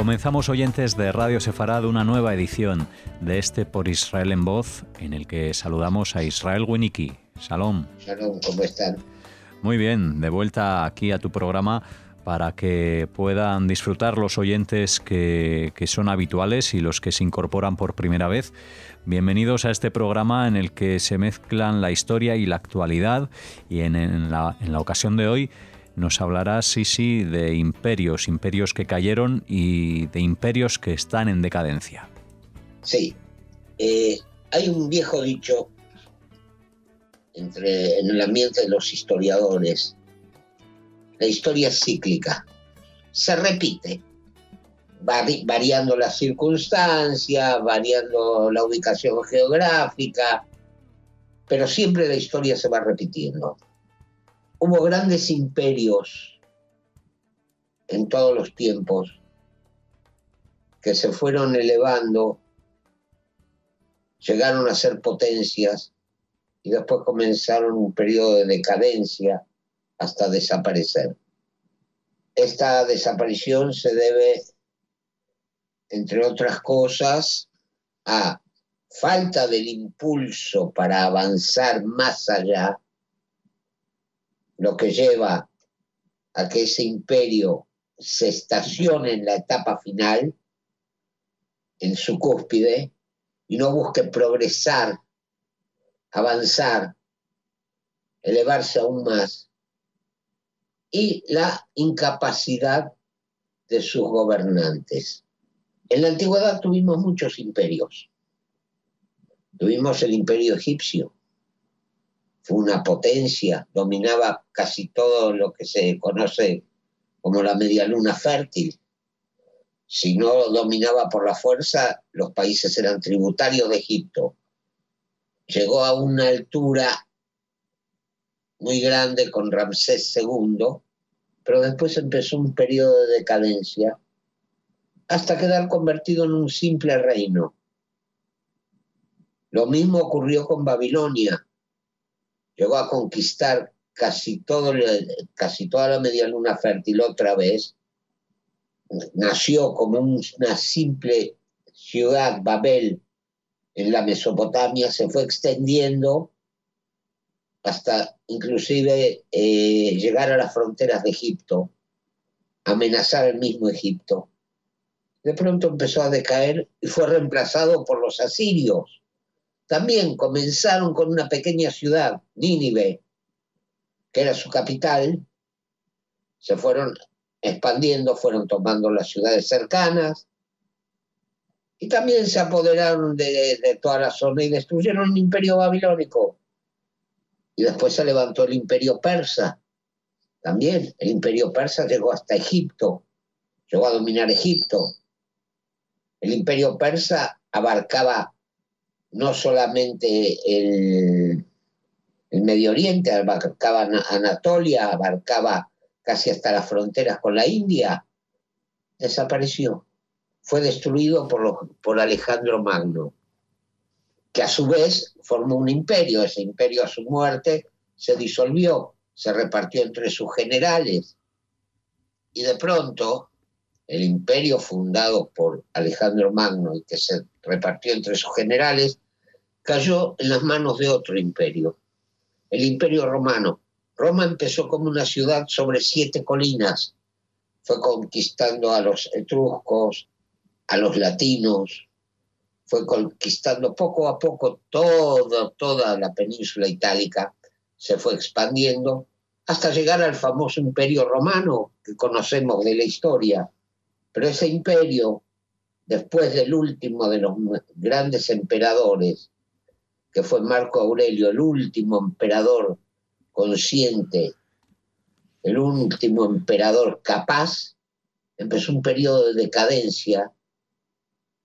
Comenzamos, oyentes de Radio Sefarad, una nueva edición de este Por Israel en Voz, en el que saludamos a Israel Winnicki. Shalom. Shalom, ¿cómo están? Muy bien, de vuelta aquí a tu programa para que puedan disfrutar los oyentes que son habituales y los que se incorporan por primera vez. Bienvenidos a este programa en el que se mezclan la historia y la actualidad, y en la ocasión de hoy nos hablará Sisi de imperios que cayeron y de imperios que están en decadencia. Sí, hay un viejo dicho en el ambiente de los historiadores: la historia es cíclica, se repite, variando las circunstancias, variando la ubicación geográfica, pero siempre la historia se va repitiendo. Hubo grandes imperios en todos los tiempos que se fueron elevando, llegaron a ser potencias y después comenzaron un periodo de decadencia hasta desaparecer. Esta desaparición se debe, entre otras cosas, a falta del impulso para avanzar más allá, lo que lleva a que ese imperio se estacione en la etapa final, en su cúspide, y no busque progresar, avanzar, elevarse aún más, y la incapacidad de sus gobernantes. En la antigüedad tuvimos muchos imperios. Tuvimos el imperio egipcio. Fue una potencia, dominaba casi todo lo que se conoce como la media luna fértil. Si no dominaba por la fuerza, los países eran tributarios de Egipto. Llegó a una altura muy grande con Ramsés II, pero después empezó un periodo de decadencia hasta quedar convertido en un simple reino. Lo mismo ocurrió con Babilonia. Llegó a conquistar casi toda la media luna fértil otra vez. Nació como una simple ciudad, Babel, en la Mesopotamia, se fue extendiendo hasta inclusive llegar a las fronteras de Egipto, amenazar el mismo Egipto. De pronto empezó a decaer y fue reemplazado por los asirios. También comenzaron con una pequeña ciudad, Nínive, que era su capital. Se fueron expandiendo, fueron tomando las ciudades cercanas y también se apoderaron de toda la zona y destruyeron el imperio babilónico. Y después se levantó el imperio persa. También el imperio persa llegó hasta Egipto, llegó a dominar Egipto. El imperio persa abarcaba no solamente el Medio Oriente, abarcaba Anatolia, abarcaba casi hasta las fronteras con la India. Desapareció. Fue destruido por Alejandro Magno, que a su vez formó un imperio. Ese imperio, a su muerte, se disolvió, se repartió entre sus generales. Y de pronto, el imperio fundado por Alejandro Magno y que se repartió entre sus generales, cayó en las manos de otro imperio, el Imperio Romano. Roma empezó como una ciudad sobre 7 colinas. Fue conquistando a los etruscos, a los latinos, fue conquistando poco a poco toda la península itálica, se fue expandiendo hasta llegar al famoso Imperio Romano que conocemos de la historia. Pero ese imperio, después del último de los grandes emperadores, que fue Marco Aurelio, el último emperador consciente, el último emperador capaz, empezó un periodo de decadencia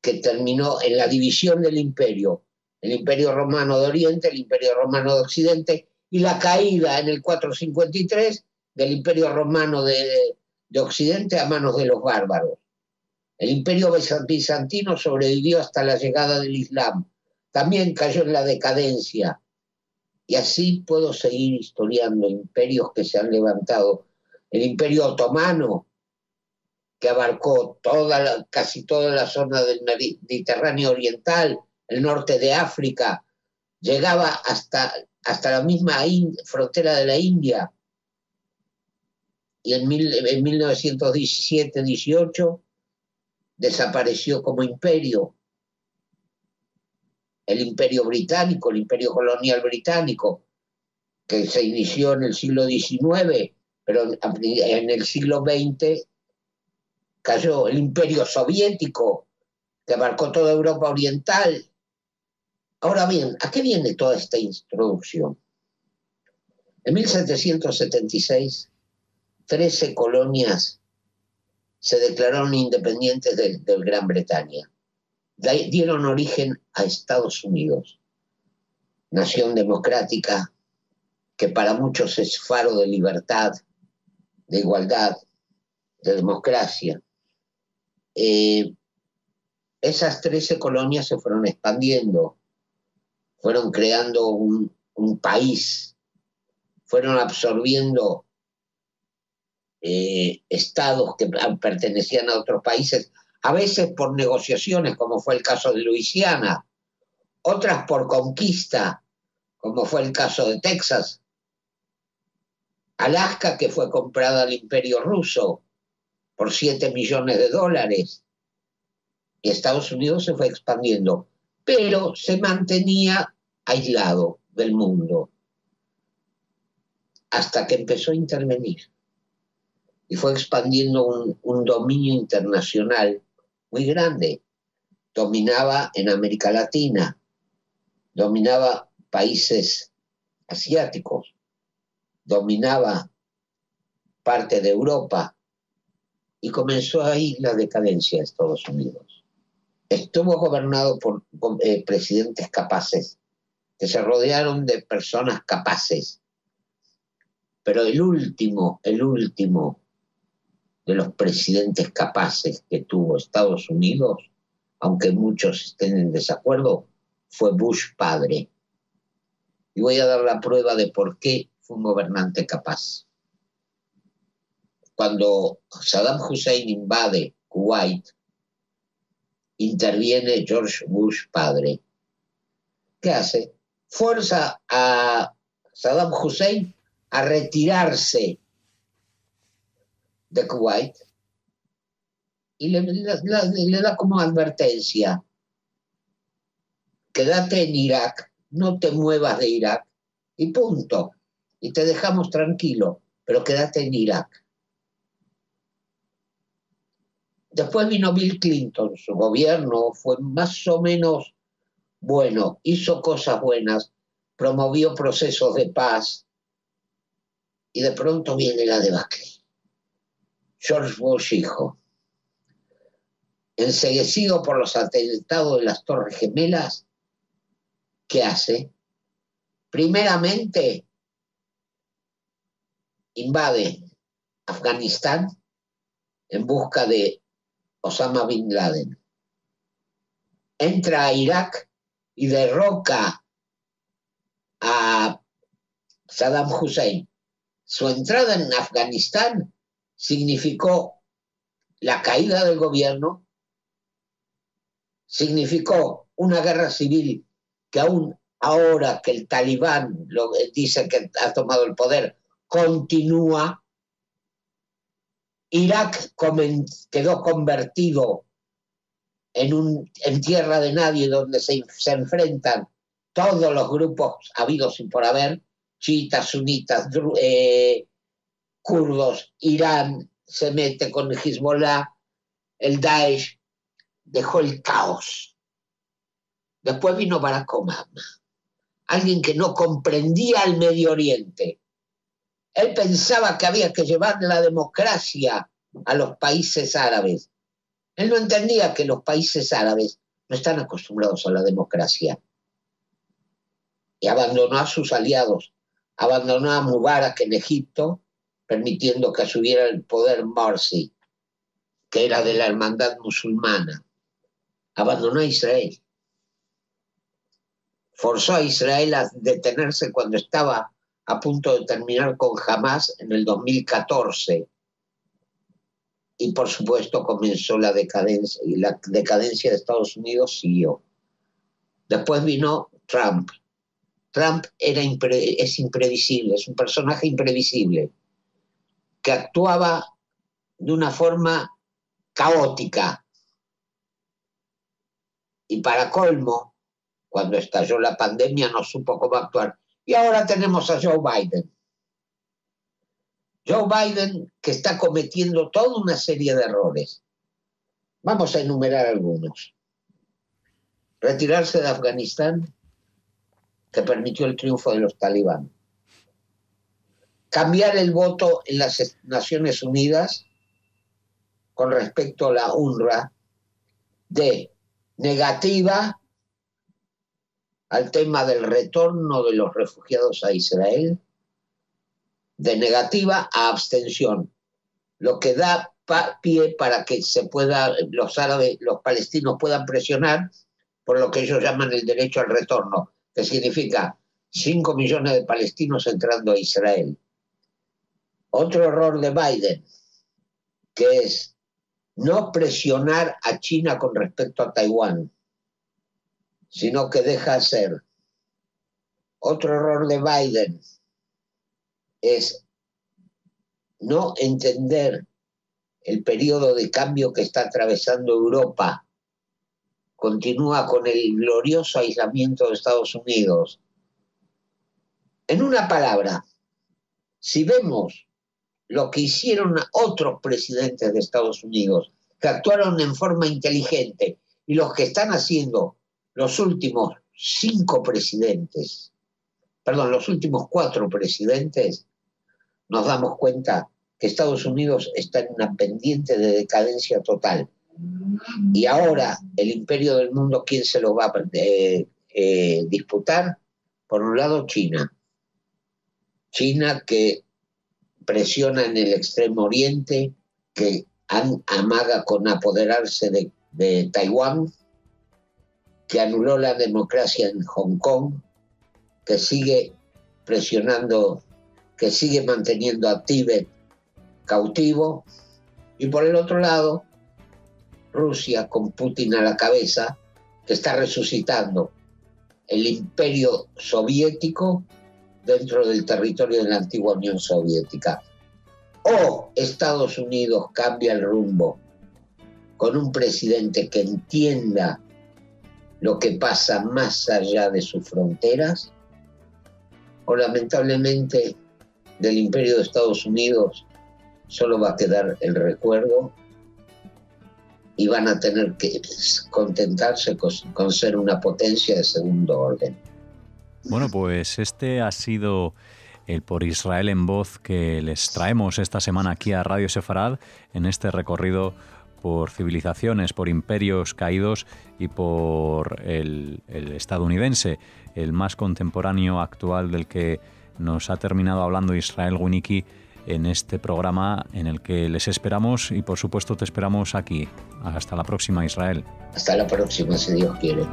que terminó en la división del imperio, el Imperio Romano de Oriente, el Imperio Romano de Occidente, y la caída en el 453 del Imperio Romano de Occidente a manos de los bárbaros. El Imperio bizantino sobrevivió hasta la llegada del Islam. También cayó en la decadencia. Y así puedo seguir historiando imperios que se han levantado. El Imperio Otomano, que abarcó casi toda la zona del Mediterráneo Oriental, el norte de África, llegaba hasta la misma frontera de la India. Y en 1917-18 desapareció como imperio. El imperio británico, el imperio colonial británico, que se inició en el siglo XIX, pero en el siglo XX cayó el imperio soviético, que abarcó toda Europa Oriental. Ahora bien, ¿a qué viene toda esta introducción? En 1776, 13 colonias se declararon independientes de Gran Bretaña. Dieron origen a Estados Unidos, nación democrática que para muchos es faro de libertad, de igualdad, de democracia. Esas 13 colonias se fueron expandiendo, fueron creando un país, fueron absorbiendo estados que pertenecían a otros países, a veces por negociaciones, como fue el caso de Luisiana, otras por conquista, como fue el caso de Texas, Alaska, que fue comprada al Imperio Ruso por $7 millones, y Estados Unidos se fue expandiendo, pero se mantenía aislado del mundo, hasta que empezó a intervenir. Y fue expandiendo un dominio internacional muy grande. Dominaba en América Latina, dominaba países asiáticos, dominaba parte de Europa, y comenzó ahí la decadencia de Estados Unidos. Estuvo gobernado por presidentes capaces, que se rodearon de personas capaces, pero el último de los presidentes capaces que tuvo Estados Unidos, aunque muchos estén en desacuerdo, fue Bush padre. Y voy a dar la prueba de por qué fue un gobernante capaz. Cuando Saddam Hussein invade Kuwait, interviene George Bush padre. ¿Qué hace? Fuerza a Saddam Hussein a retirarse de Kuwait y le da como advertencia: quédate en Irak, no te muevas de Irak y punto, y te dejamos tranquilo, pero quédate en Irak. Después vino Bill Clinton, su gobierno fue más o menos bueno, hizo cosas buenas, promovió procesos de paz, y de pronto viene la debacle. George Bush hijo, enceguecido por los atentados de las Torres Gemelas, ¿qué hace? Primeramente, invade Afganistán en busca de Osama Bin Laden. Entra a Irak y derroca a Saddam Hussein. Su entrada en Afganistán significó la caída del gobierno, significó una guerra civil que aún ahora que el Talibán dice que ha tomado el poder, continúa. Irak quedó convertido en tierra de nadie, donde se enfrentan todos los grupos habidos y por haber, chiitas, sunitas, kurdos. Irán se mete con el Hezbollah, el Daesh, dejó el caos. Después vino Barack Obama, alguien que no comprendía el Medio Oriente. Él pensaba que había que llevar la democracia a los países árabes. Él no entendía que los países árabes no están acostumbrados a la democracia. Y abandonó a sus aliados, abandonó a Mubarak en Egipto, permitiendo que asumiera el poder Morsi, que era de la hermandad musulmana. Abandonó a Israel. Forzó a Israel a detenerse cuando estaba a punto de terminar con Hamás en el 2014. y por supuesto comenzó la decadencia, y la decadencia de Estados Unidos siguió. Después vino Trump. Trump es imprevisible, es un personaje imprevisible, que actuaba de una forma caótica. Y para colmo, cuando estalló la pandemia no supo cómo actuar. Y ahora tenemos a Joe Biden. Joe Biden, que está cometiendo toda una serie de errores. Vamos a enumerar algunos. Retirarse de Afganistán, que permitió el triunfo de los talibán. Cambiar el voto en las Naciones Unidas con respecto a la UNRWA de negativa al tema del retorno de los refugiados a Israel, de negativa a abstención, lo que da pie para que los árabes, los palestinos puedan presionar por lo que ellos llaman el derecho al retorno, que significa 5 millones de palestinos entrando a Israel. Otro error de Biden, que es no presionar a China con respecto a Taiwán, sino que deja hacer. Otro error de Biden es no entender el periodo de cambio que está atravesando Europa. Continúa con el glorioso aislamiento de Estados Unidos. En una palabra, si vemos lo que hicieron otros presidentes de Estados Unidos, que actuaron en forma inteligente, y los que están haciendo los últimos 4 presidentes, nos damos cuenta que Estados Unidos está en una pendiente de decadencia total. Y ahora el imperio del mundo, ¿quién se lo va a disputar? Por un lado, China. China, que presiona en el Extremo Oriente, que amaga con apoderarse de Taiwán, que anuló la democracia en Hong Kong, que sigue presionando, que sigue manteniendo a Tíbet cautivo, y por el otro lado, Rusia, con Putin a la cabeza, que está resucitando el imperio soviético dentro del territorio de la antigua Unión Soviética. O Estados Unidos cambia el rumbo con un presidente que entienda lo que pasa más allá de sus fronteras, o lamentablemente del imperio de Estados Unidos solo va a quedar el recuerdo y van a tener que contentarse con ser una potencia de segundo orden. Bueno, pues este ha sido el Por Israel en Voz que les traemos esta semana aquí a Radio Sefarad, en este recorrido por civilizaciones, por imperios caídos y por el estadounidense, el más contemporáneo actual, del que nos ha terminado hablando Israel Winnicki en este programa, en el que les esperamos y por supuesto te esperamos aquí. Hasta la próxima, Israel. Hasta la próxima, si Dios quiere.